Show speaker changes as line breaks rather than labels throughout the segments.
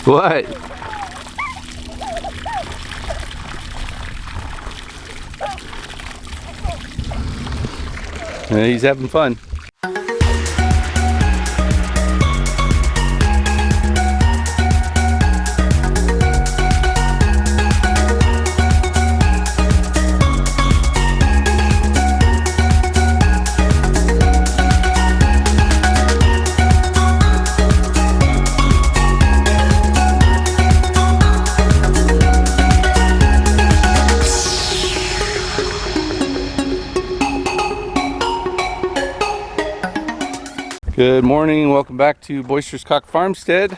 What? Yeah, he's having fun. Good morning, welcome back to Boisterous Cock Farmstead.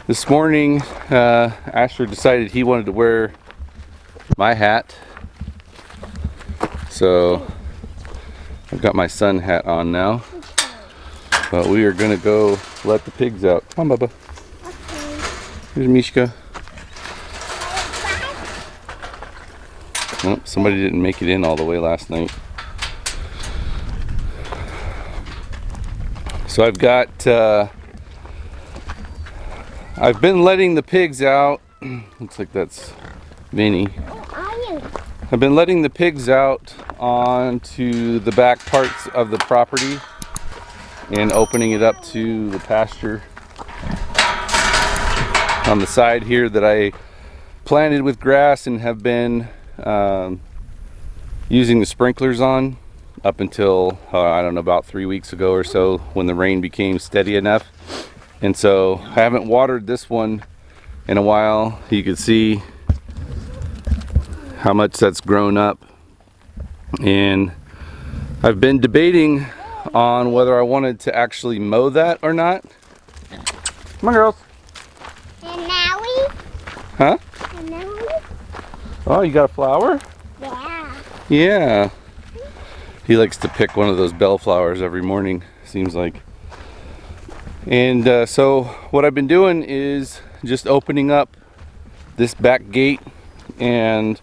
This morning, Asher decided he wanted to wear my hat. So, I've got my sun hat on now. But we are gonna go let the pigs out. Come on, Bubba. Here's Mishka. Oh, somebody didn't make it in all the way last night. So I've got, I've been letting the pigs out. Looks like that's Vinny. I've been letting the pigs out onto the back parts of the property and opening it up to the pasture on the side here that I planted with grass and have been using the sprinklers on up until I don't know, about 3 weeks ago or so, when the rain became steady enough. And so I haven't watered this one in a while. You can see how much that's grown up, and I've been debating on whether I wanted to actually mow that or not. Come on, girls.
And now we?
Huh?
And now we?
Oh, you got a flower?
Yeah.
Yeah. He likes to pick one of those bellflowers every morning, seems like. And so what I've been doing is just opening up this back gate, and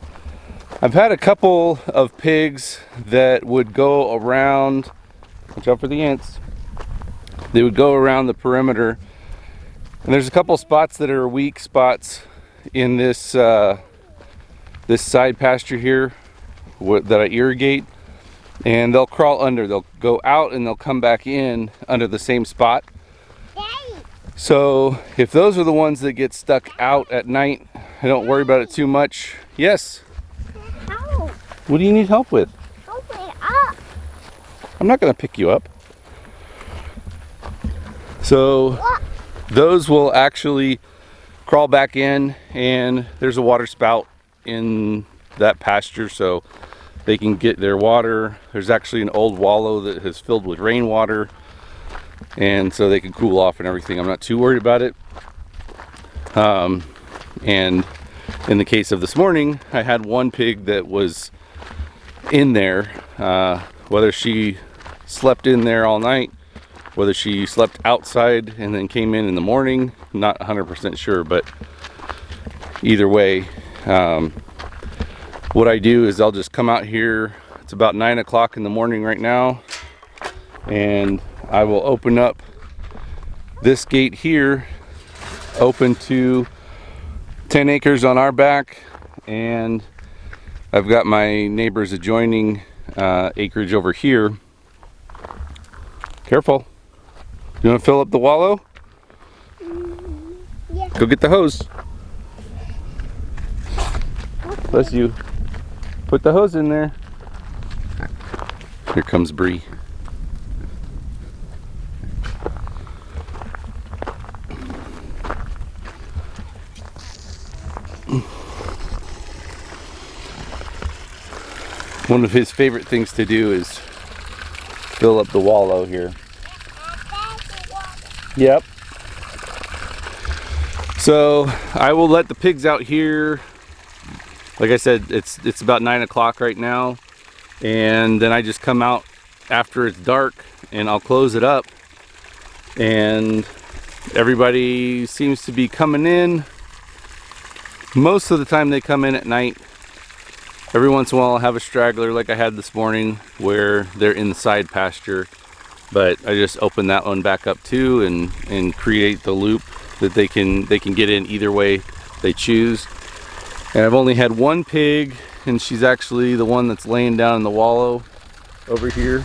I've had a couple of pigs that would go around, watch out for the ants, they would go around the perimeter, and there's a couple spots that are weak spots in this this side pasture here that I irrigate. And they'll crawl under, they'll go out and they'll come back in under the same spot.
Daddy.
So if those are the ones that get stuck out at night, I don't worry about it too much. Yes?
Help.
What do you need help with?
Open it up.
I'm not gonna pick you up. So
What?
those will actually crawl back in, and there's a water spout in that pasture, so they can get their water. There's actually an old wallow that has filled with rainwater, and so they can cool off and everything. I'm not too worried about it. And in the case of this morning, I had one pig that was in there. Whether she slept in there all night, whether she slept outside and then came in the morning, not 100% sure, but either way, what I do is I'll just come out here. It's about 9 o'clock in the morning right now, and I will open up this gate here, open to 10 acres on our back, and I've got my neighbor's adjoining acreage over here. Careful. You want to fill up the wallow?
Yeah.
Go get the hose. Bless you. Put the hose in there. Here comes Bree. One of his favorite things to do is fill up the wallow here. Yep. So I will let the pigs out here. Like I said, it's about 9 o'clock right now, and then I just come out after it's dark and I'll close it up, and everybody seems to be coming in. Most of the time they come in at night. Every once in a while I'll have a straggler like I had this morning where they're in the side pasture, but I just open that one back up too and create the loop that they can get in either way they choose. And I've only had one pig, and she's actually the one that's laying down in the wallow over here,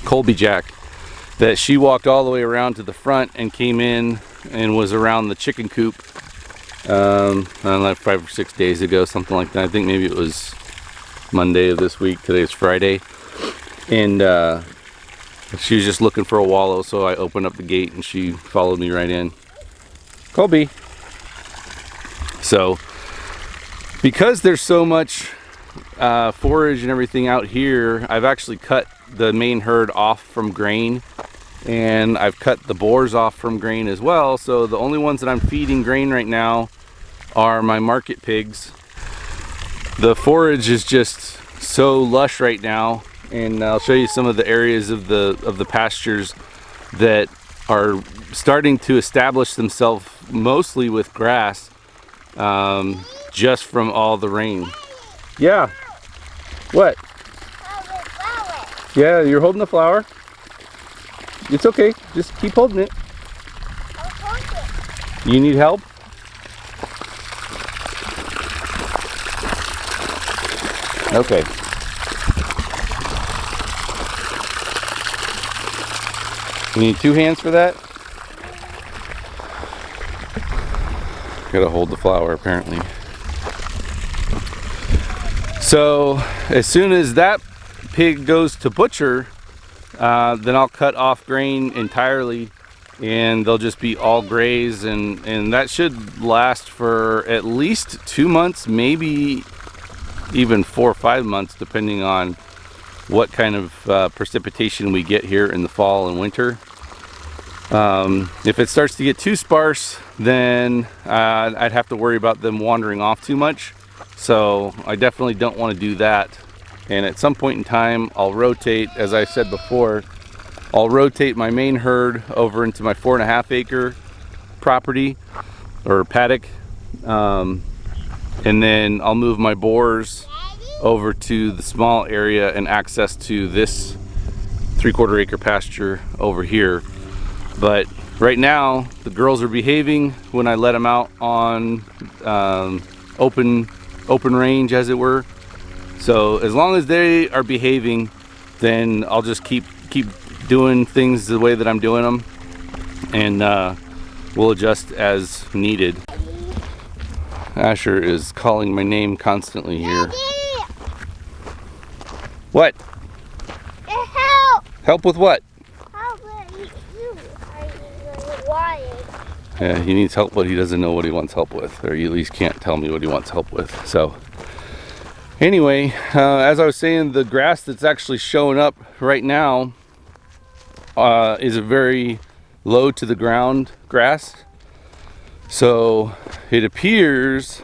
Colby Jack, that she walked all the way around to the front and came in and was around the chicken coop I don't know, 5 or 6 days ago, something like that. I think maybe it was Monday of this week. Today is Friday. And she was just looking for a wallow, so I opened up the gate and she followed me right in. Colby. So, because there's so much forage and everything out here, I've actually cut the main herd off from grain, and I've cut the boars off from grain as well. So the only ones that I'm feeding grain right now are my market pigs. The forage is just so lush right now, and I'll show you some of the areas of the pastures that are starting to establish themselves mostly with grass, just from all the rain. Yeah. What? Yeah, you're holding the flower. It's okay. Just keep holding it. You need help? Okay. You need 2 hands for that? Gotta hold the flower apparently. So as soon as that pig goes to butcher, then I'll cut off grain entirely, and they'll just be all graze, and that should last for at least 2 months, maybe even 4 or 5 months, depending on what kind of precipitation we get here in the fall and winter. If it starts to get too sparse, then I'd have to worry about them wandering off too much. So I definitely don't want to do that. And at some point in time, I'll rotate, as I said before, I'll rotate my main herd over into my 4.5 acre property or paddock. And then I'll move my boars over to the small area and access to this 3/4 acre pasture over here. But right now, the girls are behaving when I let them out on open range, as it were. So as long as they are behaving, then I'll just keep doing things the way that I'm doing them, and we'll adjust as needed. Asher is calling my name constantly here.
Daddy!
What?
Help!
Help with what?
Help with you. I wanted.
Yeah, he needs help, but he doesn't know what he wants help with, or he at least can't tell me what he wants help with. So anyway, as I was saying, the grass that's actually showing up right now is a very low to the ground grass. So it appears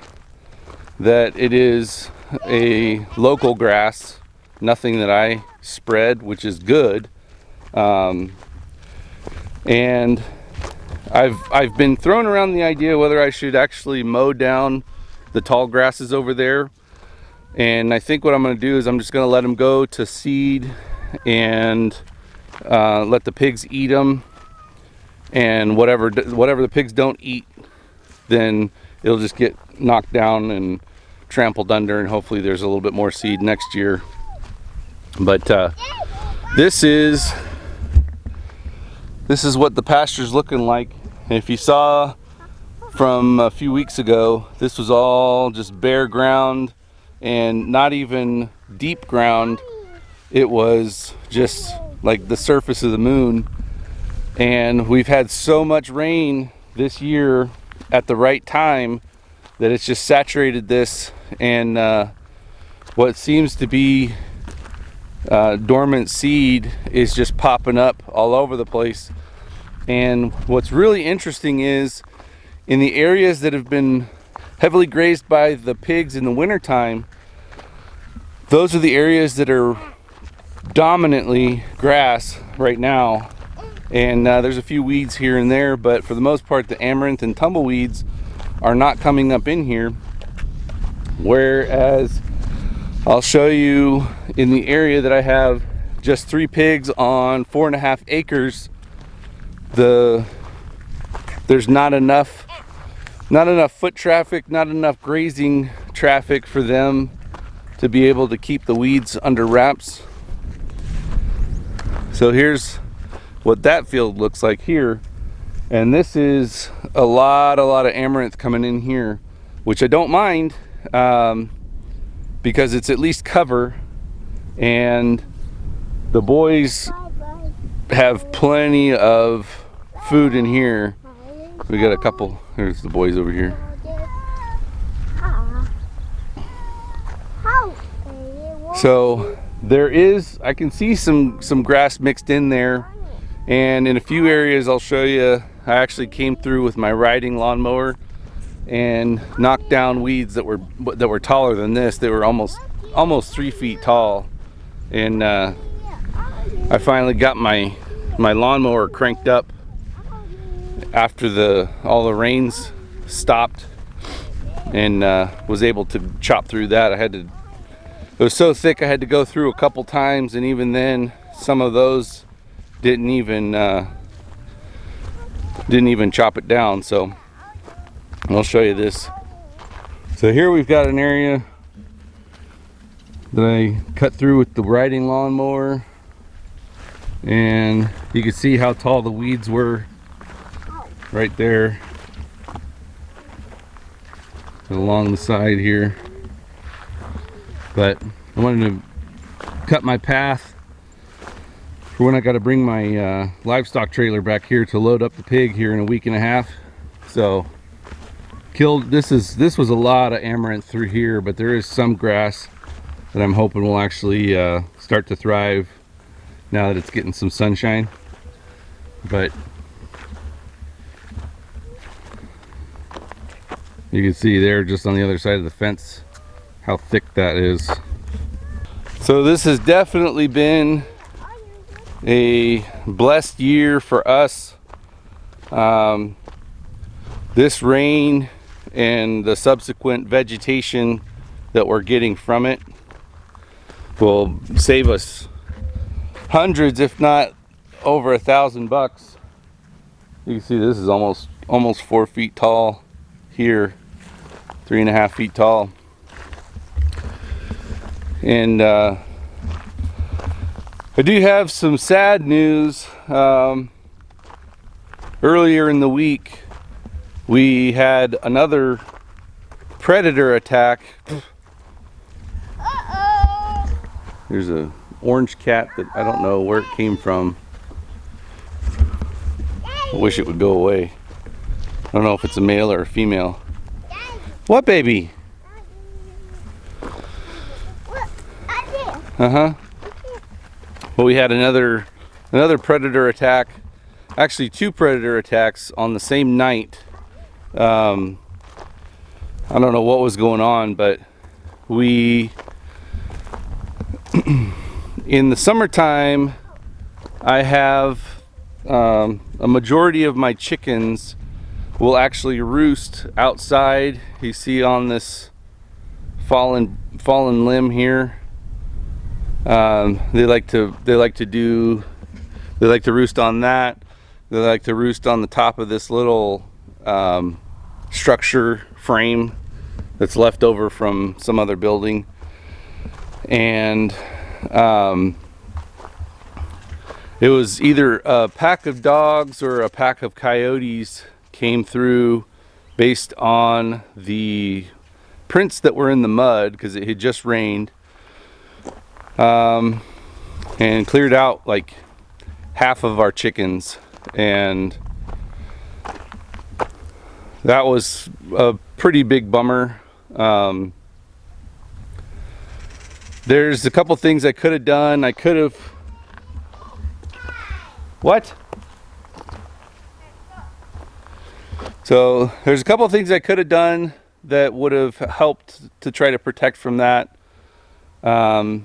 that it is a local grass, nothing that I spread, which is good. And I've been throwing around the idea whether I should actually mow down the tall grasses over there. And I think what I'm going to do is I'm just going to let them go to seed and let the pigs eat them. And whatever the pigs don't eat, then it'll just get knocked down and trampled under, and hopefully there's a little bit more seed next year. But this is what the pasture's looking like. And if you saw from a few weeks ago, this was all just bare ground and not even deep ground. It was just like the surface of the moon. And we've had so much rain this year at the right time that it's just saturated this, and what seems to be dormant seed is just popping up all over the place. And what's really interesting is in the areas that have been heavily grazed by the pigs in the wintertime, those are the areas that are dominantly grass right now. And there's a few weeds here and there, but for the most part the amaranth and tumbleweeds are not coming up in here. Whereas I'll show you in the area that I have just 3 pigs on 4.5 acres, the there's not enough foot traffic, not enough grazing traffic for them to be able to keep the weeds under wraps. So here's what that field looks like here. And this is a lot of amaranth coming in here, which I don't mind, because it's at least cover, and the boys have plenty of food in here. We got a couple. There's the boys over here. So there is, I can see some grass mixed in there, and in a few areas I'll show you. I actually came through with my riding lawnmower and knocked down weeds that were taller than this. They were almost 3 feet tall, and I finally got my lawnmower cranked up after all the rains stopped, and was able to chop through that. It was so thick I had to go through a couple times, and even then some of those didn't even chop it down. So I'll show you this. So here we've got an area that I cut through with the riding lawnmower, and you can see how tall the weeds were right there along the side here. But I wanted to cut my path for when I got to bring my livestock trailer back here to load up the pig here in a week and a half. So this was a lot of amaranth through here, but there is some grass that I'm hoping will actually start to thrive now that it's getting some sunshine. But you can see there, just on the other side of the fence, how thick that is. So this has definitely been a blessed year for us. This rain and the subsequent vegetation that we're getting from it will save us hundreds, if not over $1,000. You can see this is almost 4 feet tall here, 3.5 feet tall. And I do have some sad news. Earlier in the week we had another predator attack. There's a orange cat that I don't know where it came from. I wish it would go away. I don't know if it's a male or a female. What, baby? Uh-huh. Well, we had another predator attack. Actually, 2 predator attacks on the same night. I don't know what was going on, but in the summertime, I have a majority of my chickens will actually roost outside. You see on this fallen limb here. They like to roost on that. They like to roost on the top of this little structure frame that's left over from some other building. And it was either a pack of dogs or a pack of coyotes came through based on the prints that were in the mud, because it had just rained, and cleared out like half of our chickens. And that was a pretty big bummer. There's a couple things I could have done. I could have... What? So there's a couple of things I could have done that would have helped to try to protect from that. I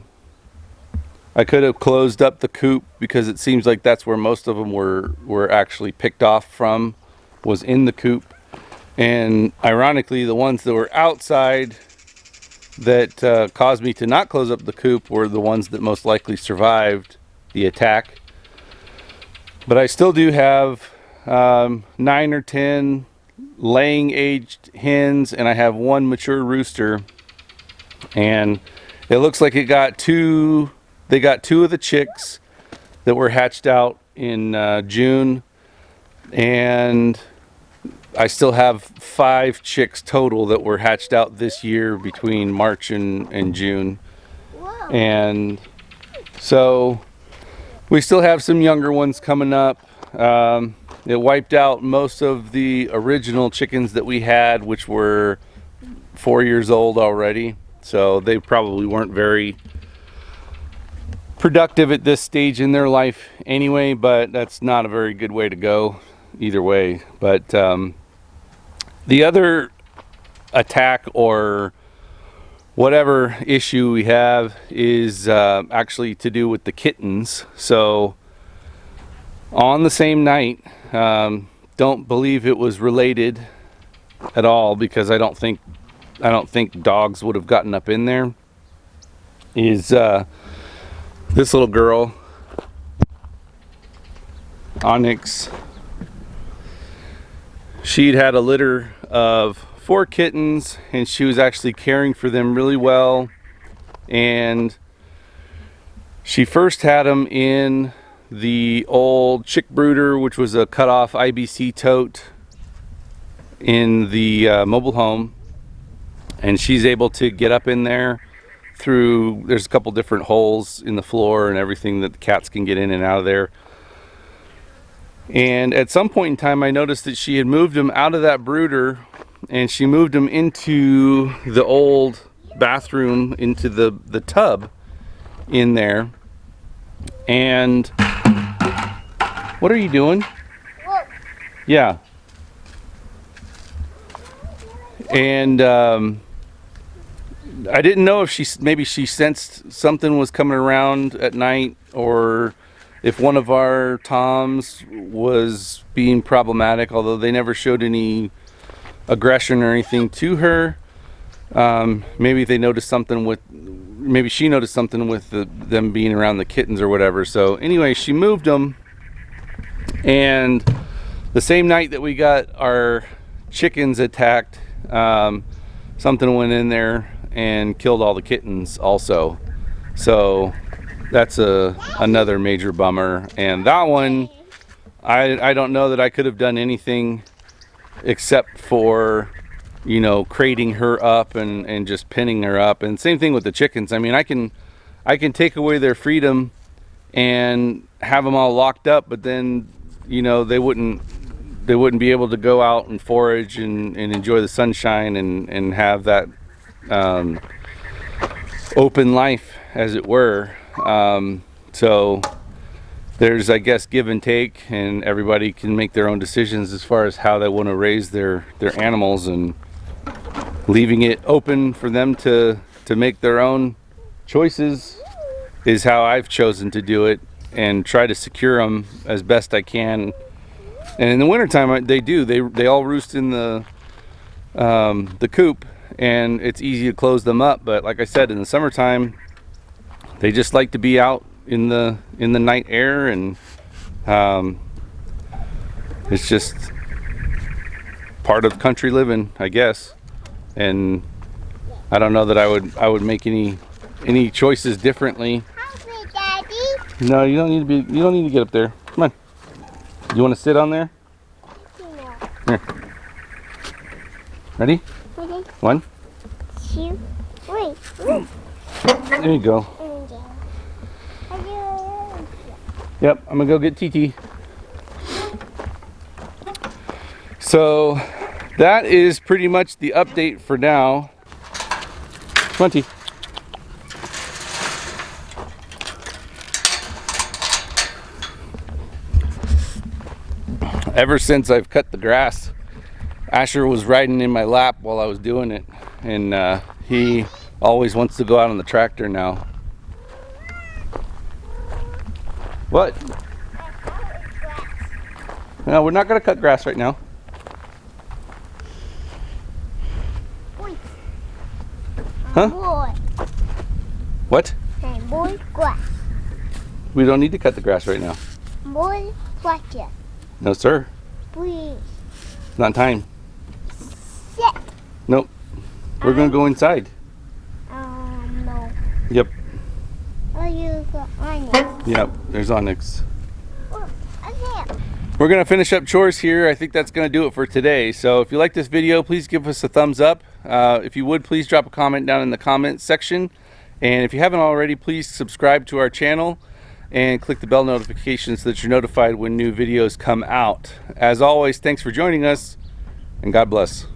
could have closed up the coop, because it seems like that's where most of them were actually picked off from, was in the coop. And ironically, the ones that were outside that caused me to not close up the coop were the ones that most likely survived the attack. But I still do have 9 or 10 laying aged hens, and I have one mature rooster. And it looks like they got two of the chicks that were hatched out in June, and I still have 5 chicks total that were hatched out this year between March and June.
Whoa.
And so we still have some younger ones coming up. It wiped out most of the original chickens that we had, which were 4 years old already. So they probably weren't very productive at this stage in their life anyway, but that's not a very good way to go either way. But the other attack or whatever issue we have is actually to do with the kittens. So on the same night, don't believe it was related at all, because I don't think dogs would have gotten up in there, is this little girl, Onyx. She'd had a litter of 4 kittens, and she was actually caring for them really well. And she first had them in the old chick brooder, which was a cut-off IBC tote in the mobile home. And she's able to get up in there through, there's a couple different holes in the floor and everything that the cats can get in and out of there. And at some point in time, I noticed that she had moved them out of that brooder, and she moved them into the old bathroom, into the tub in there. And what are you doing?
Whoa.
Yeah. And I didn't know if maybe she sensed something was coming around at night, or if one of our toms was being problematic, although they never showed any aggression or anything to her. Maybe they noticed something maybe she noticed something with them being around the kittens or whatever. So anyway, she moved them, and the same night that we got our chickens attacked, something went in there and killed all the kittens also. So that's another major bummer. And that one, I don't know that I could have done anything except for, you know, crating her up and just pinning her up. And same thing with the chickens. I mean, I can take away their freedom and have them all locked up, but then, you know, they wouldn't be able to go out and forage and enjoy the sunshine and have that open life, as it were. So there's, I guess, give and take, and everybody can make their own decisions as far as how they want to raise their animals, and leaving it open for them to make their own choices is how I've chosen to do it, and try to secure them as best I can. And in the wintertime, they all roost in the coop, and it's easy to close them up. But like I said, in the summertime, they just like to be out in the night air, and it's just part of country living, I guess. And I don't know that I would make any choices differently.
Help me, Daddy.
No, you don't need to get up there. Come on. You want to sit on there?
No.
Here. Ready?
Mhm.
1.
2, 3.
There you go. Yep, I'm gonna go get TT. So that is pretty much the update for now. Come on, T. Ever since I've cut the grass, Asher was riding in my lap while I was doing it, and he always wants to go out on the tractor now. What? No, we're not going to cut grass right now.
Boy.
Huh?
Boy.
What?
Hey, boy, grass.
We don't need to cut the grass right now.
Boy, tractor.
No, sir.
Wait.
Not time.
Sit.
Nope. We're gonna go inside.
No.
Yep.
Oh, you got onions.
Yep. There's onyx.
Oh, okay.
We're gonna finish up chores here. I think that's gonna do it for today. So if you like this video, please give us a thumbs up. If you would, please drop a comment down in the comments section. And if you haven't already, please subscribe to our channel and click the bell notification so that you're notified when new videos come out. As always, thanks for joining us, and God bless.